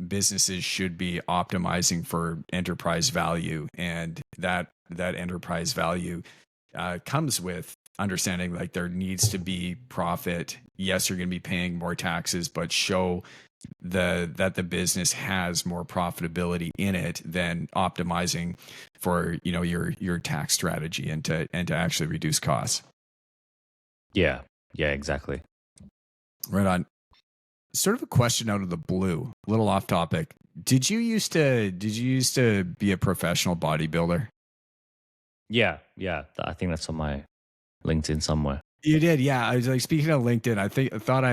businesses should be optimizing for enterprise value, and that enterprise value comes with understanding like there needs to be profit. Yes, you're going to be paying more taxes, but show that the business has more profitability in it than optimizing for your tax strategy and to actually reduce costs. Yeah, exactly. Right on. Sort of a question out of the blue, a little off topic. Did you used to be a professional bodybuilder? Yeah. I think that's on my LinkedIn somewhere. You did, yeah. I was like, speaking of LinkedIn, I thought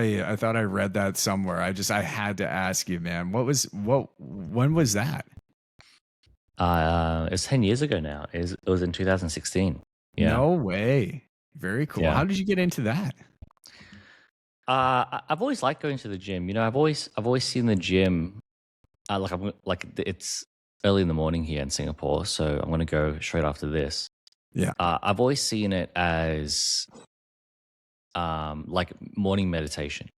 I read that somewhere. I had to ask you, man. When was that? It's 10 years ago now. It was in 2016. Yeah. No way. Very cool. Yeah. How did you get into that? I've always liked going to the gym. I've always seen the gym. It's early in the morning here in Singapore, so I'm gonna go straight after this. Yeah. I've always seen it as like morning meditation.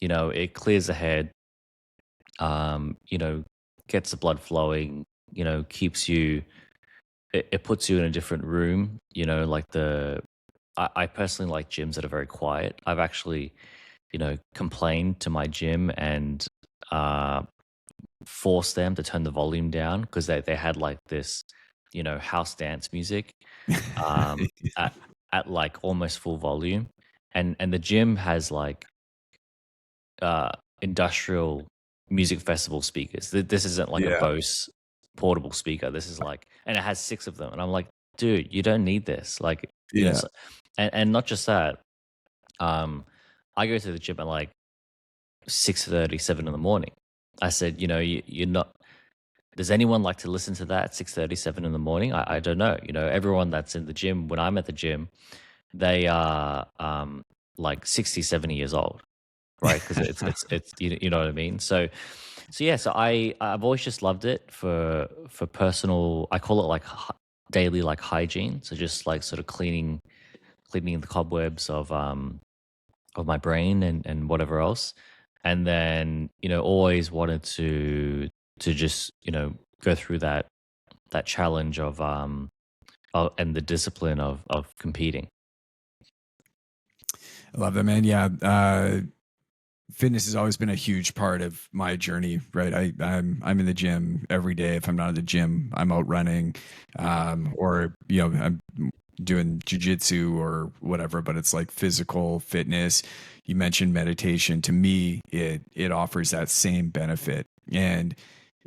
It clears the head. Gets the blood flowing. Keeps you. It puts you in a different room. I personally like gyms that are very quiet. I've actually, complained to my gym and forced them to turn the volume down because they had like this, house dance music at like almost full volume. And the gym has like industrial music festival speakers. This isn't like a Bose portable speaker. This is like, and it has 6 of them. And I'm like, dude, you don't need this. Like, and not just that. I go to the gym at like 6:30, 7 in the morning. I said, you're not. Does anyone like to listen to that at 6:30, 7 in the morning? I don't know. Everyone that's in the gym when I'm at the gym, they are like 60, 70 years old, right? Because it's you know what I mean. So yeah. So I've always just loved it for personal. I call it like daily like hygiene. So just like sort of cleaning the cobwebs of my brain and whatever else. And then, always wanted to just, go through that challenge of and the discipline of competing. I love that, man. Yeah. Fitness has always been a huge part of my journey, right? I'm in the gym every day. If I'm not at the gym, I'm out running, or, I'm doing jujitsu or whatever, but it's like physical fitness. You mentioned meditation. To me, it offers that same benefit, and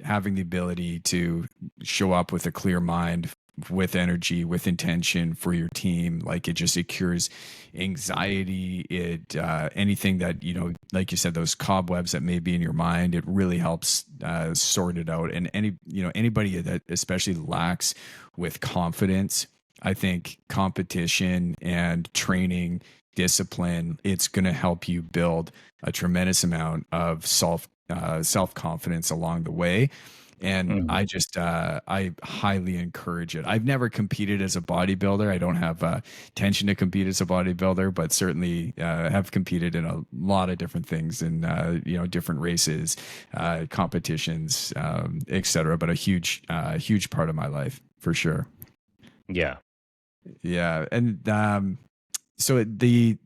having the ability to show up with a clear mind, with energy, with intention for your team, like it cures anxiety. It anything that like you said, those cobwebs that may be in your mind, it really helps sort it out. And anybody that especially lacks with confidence, I think competition and training, discipline, it's going to help you build a tremendous amount of self confidence along the way. And I just I highly encourage it. I've never competed as a bodybuilder. I don't have intention to compete as a bodybuilder, but certainly have competed in a lot of different things and different races, competitions, etc. But a huge part of my life for sure. Yeah. Yeah, and so the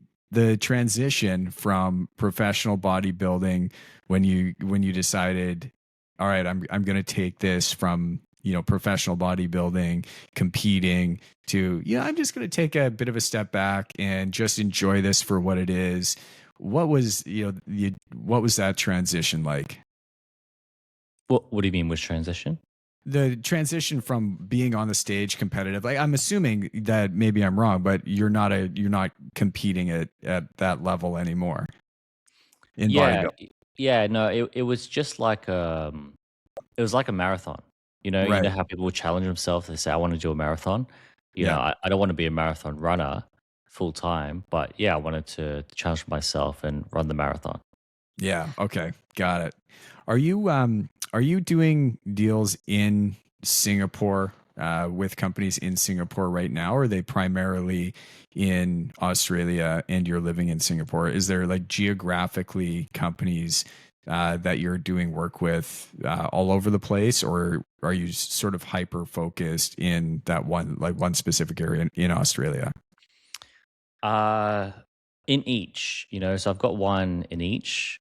transition from professional bodybuilding when you decided, all right, I'm going to take this from professional bodybuilding, competing to I'm just going to take a bit of a step back and just enjoy this for what it is. What was what was that transition like? What do you mean with transition? The transition from being on the stage competitive, like I'm assuming that maybe I'm wrong, but you're not competing at that level anymore in Yeah, bodybuilding. yeah, no, it was just like it was like a marathon. You know Right. how people will challenge themselves. They say, "I want to do a marathon." Yeah. I don't want to be a marathon runner full time, but yeah, I wanted to challenge myself and run the marathon. Yeah. Okay. Got it. Are you doing deals in Singapore with companies in Singapore right now, or are they primarily in Australia and you're living in Singapore? Is there like geographically companies that you're doing work with all over the place, or are you sort of hyper focused in that one specific area in Australia? Uh, in each, so I've got one in each.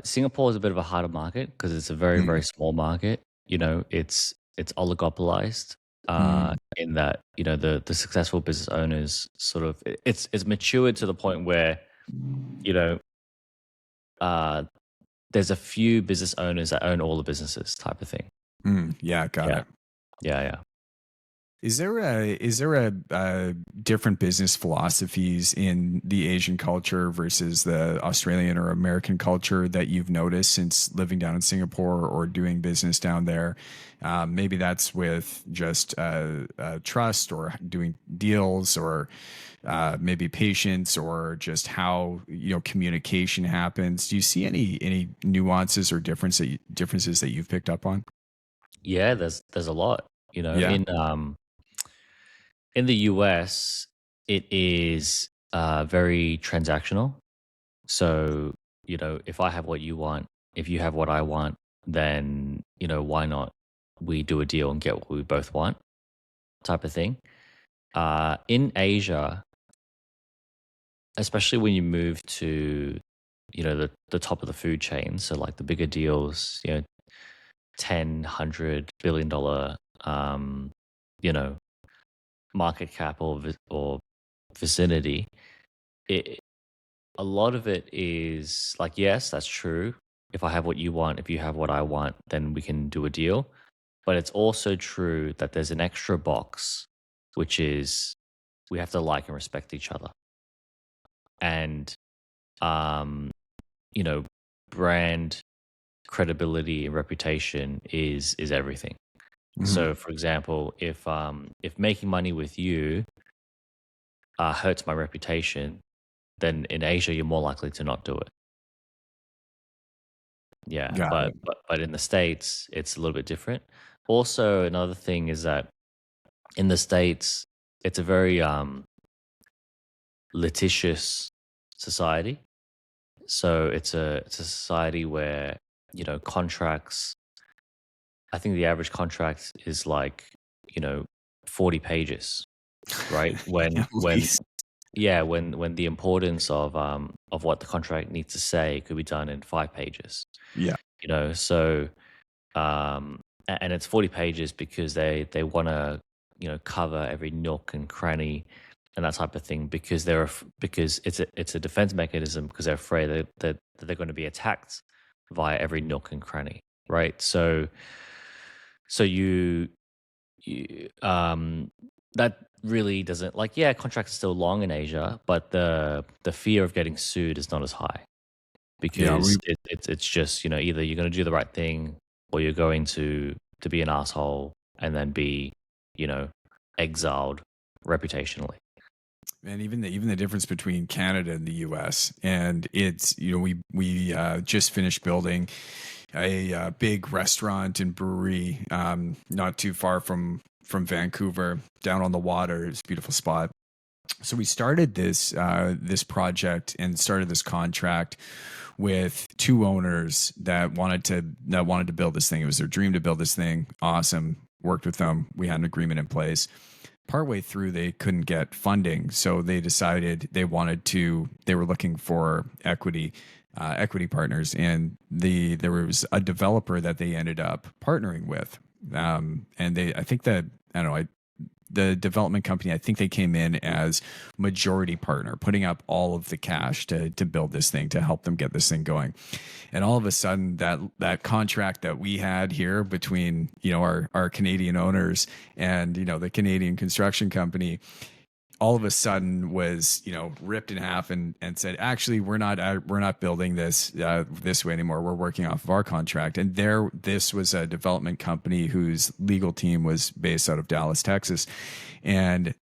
Singapore is a bit of a harder market because it's a very, Mm, very small market. It's oligopolized mm, in that the successful business owners sort of it's matured to the point where you know uh, there's a few business owners that own all the businesses type of thing. yeah, got Yeah, it. yeah. Is there a different business philosophies in the Asian culture versus the Australian or American culture that you've noticed since living down in Singapore or doing business down there? Maybe that's with just trust or doing deals or maybe patience or just how communication happens. Do you see any nuances or differences that you've picked up on? Yeah, there's a lot. Yeah. In the US, it is very transactional. So, if I have what you want, if you have what I want, then, why not we do a deal and get what we both want type of thing. In Asia, especially when you move to, the top of the food chain, so like the bigger deals, 10, $100 billion, you know, market cap or vicinity, it, a lot of it is like, yes, that's true. If I have what you want, if you have what I want, then we can do a deal. But it's also true that there's an extra box, which is we have to like and respect each other. And, um, you know, brand credibility and reputation is everything. Mhm. So, for example, if making money with you hurts my reputation, then in Asia you're more likely to not do it. Yeah, Got but it. but in the States, it's a little bit different. Also, another thing is that in the States, it's a very litigious society. So it's a society where, contracts, I think the average contract is like, you know, 40 pages, right? At least. When the importance of what the contract needs to say could be done in 5 pages. Yeah. So and it's 40 pages because they want to cover every nook and cranny and that type of thing because because it's a defense mechanism because they're afraid that they're going to be attacked via every nook and cranny, right? So you that really doesn't, like, yeah, contracts are still long in Asia, but the fear of getting sued is not as high Yeah. because it's just either you're going to do the right thing or you're going to be an asshole and then be you know exiled reputationally. And even the difference between Canada and the U.S. and it's we just finished building a big restaurant and brewery not too far from Vancouver, down on the water. It's a beautiful spot. So we started this project and started this contract with two owners that wanted to build this thing. It was their dream to build this thing. Awesome. Worked with them. We had an agreement in place. partway through they couldn't get funding, so they decided they were looking for equity partners, and there was a developer that they ended up partnering with, and I think that I don't know. The development company, I think they came in as majority partner, putting up all of the cash to build this thing, to help them get this thing going. And all of a sudden, that contract that we had here between our Canadian owners and the Canadian construction company, all of a sudden was ripped in half and said, actually, we're not building this way anymore. We're working off of our contract. And this was a development company whose legal team was based out of Dallas, Texas, and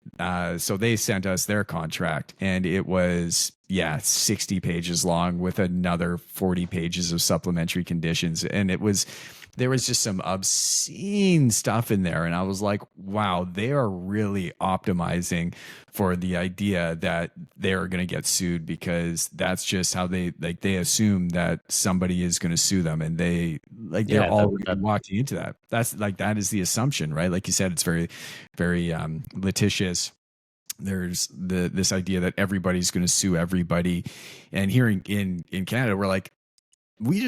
so they sent us their contract, and it was 60 pages long with another 40 pages of supplementary conditions, and there was just some obscene stuff in there. And I was like, wow, they are really optimizing for the idea that they're going to get sued, because that's just how they assume that somebody is going to sue them. And they're already walking into that. That is the assumption, right? Like you said, it's very, very litigious. There's this idea that everybody's going to sue everybody. And here in Canada, we're like, we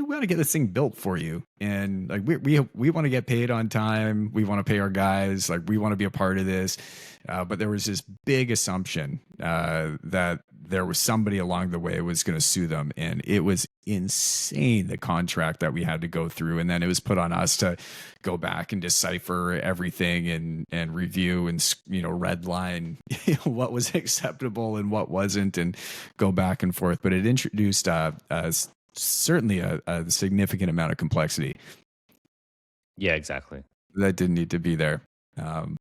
want to get this thing built for you, and we want to get paid on time. We want to pay our guys. We want to be a part of this. But there was this big assumption that there was somebody along the way was going to sue them, and it was insane, the contract that we had to go through. And then it was put on us to go back and decipher everything and review and red line what was acceptable and what wasn't, and go back and forth. But it introduced certainly a significant amount of complexity. Yeah, exactly. That didn't need to be there.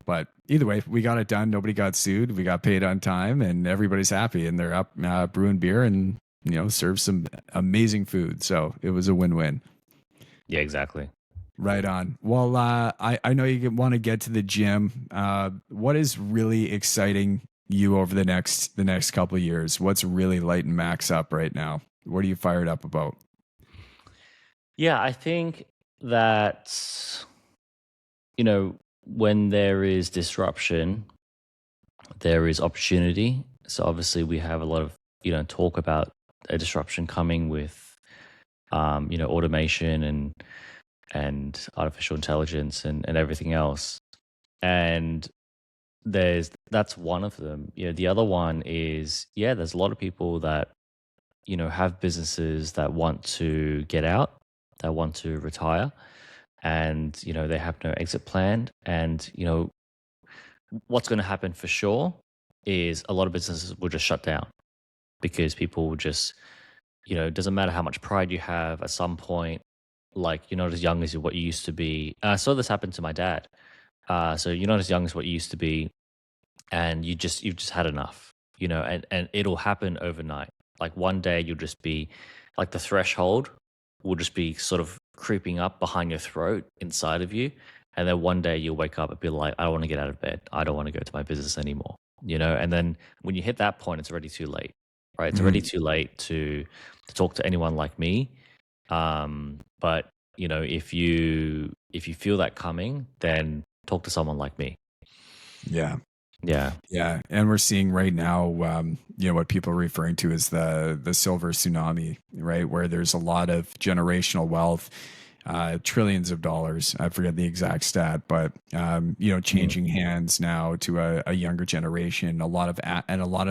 But either way, we got it done. Nobody got sued. We got paid on time, and everybody's happy, and they're up brewing beer and serve some amazing food. So it was a win-win. Yeah, exactly. Right on. Well, I know you want to get to the gym. What is really exciting you over the next couple of years? What's really lighting Max up right now? What are you fired up about? Yeah, I think that, when there is disruption, there is opportunity. So obviously we have a lot of, talk about a disruption coming with, automation and artificial intelligence and everything else. And that's one of them. The other one is, there's a lot of people that, have businesses that want to get out, that want to retire, and, they have no exit plan. And, what's going to happen for sure is a lot of businesses will just shut down, because people will just, it doesn't matter how much pride you have, at some point, you're not as young as what you used to be. I saw this happen to my dad. So you're not as young as what you used to be, and you've just had enough, and it'll happen overnight. One day you'll just be the threshold will just be sort of creeping up behind your throat inside of you. And then one day you'll wake up and be like, I don't want to get out of bed. I don't want to go to my business anymore. And then when you hit that point, it's already too late, right? It's already too late to talk to anyone like me. But if you feel that coming, then talk to someone like me. Yeah. Yeah. Yeah. And we're seeing right now, what people are referring to as the silver tsunami, right? Where there's a lot of generational wealth, trillions of dollars. I forget the exact stat, but, changing hands now to a younger generation. A lot of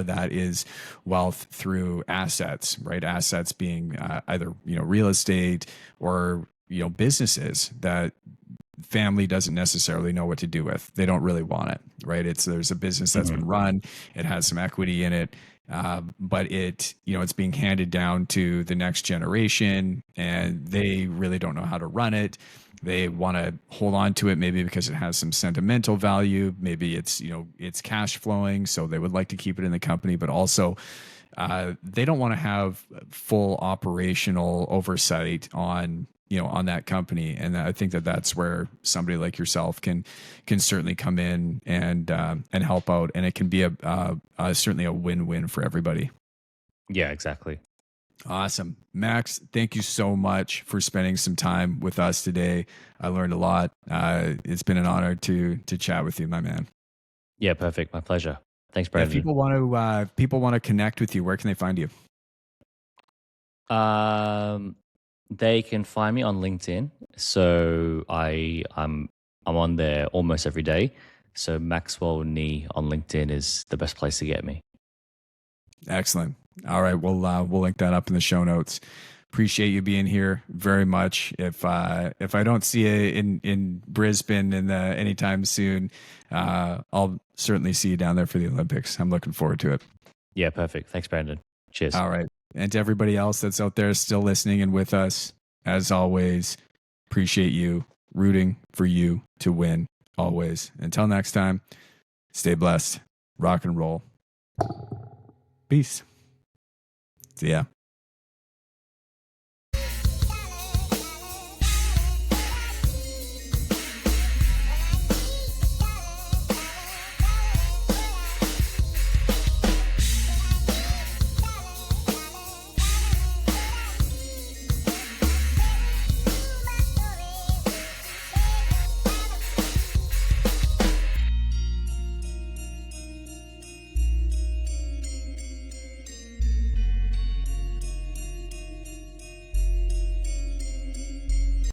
that is wealth through assets, right? Assets being either, real estate or, businesses that family doesn't necessarily know what to do with. They don't really want it, right? There's a business that's been run. It has some equity in it. But it's being handed down to the next generation, and they really don't know how to run it. They want to hold on to it, maybe because it has some sentimental value. Maybe it's cash flowing, so they would like to keep it in the company, but also they don't want to have full operational oversight on that company. And I think that's where somebody like yourself can certainly come in and help out. And it can be certainly a win-win for everybody. Yeah, exactly. Awesome. Max, thank you so much for spending some time with us today. I learned a lot. It's been an honor to chat with you, my man. Yeah, perfect. My pleasure. Thanks, If Brandon. people want to connect with you, where can they find you? They can find me on LinkedIn. So I'm on there almost every day. So Maxwell Nee on LinkedIn is the best place to get me. Excellent. All right, we'll link that up in the show notes. Appreciate you being here very much. If I don't see you in Brisbane anytime soon, I'll certainly see you down there for the Olympics. I'm looking forward to it. Yeah, perfect. Thanks, Brandon. Cheers. All right, and to everybody else that's out there still listening and with us, as always, appreciate you, rooting for you to win always. Until next time, stay blessed, rock and roll, peace. See ya.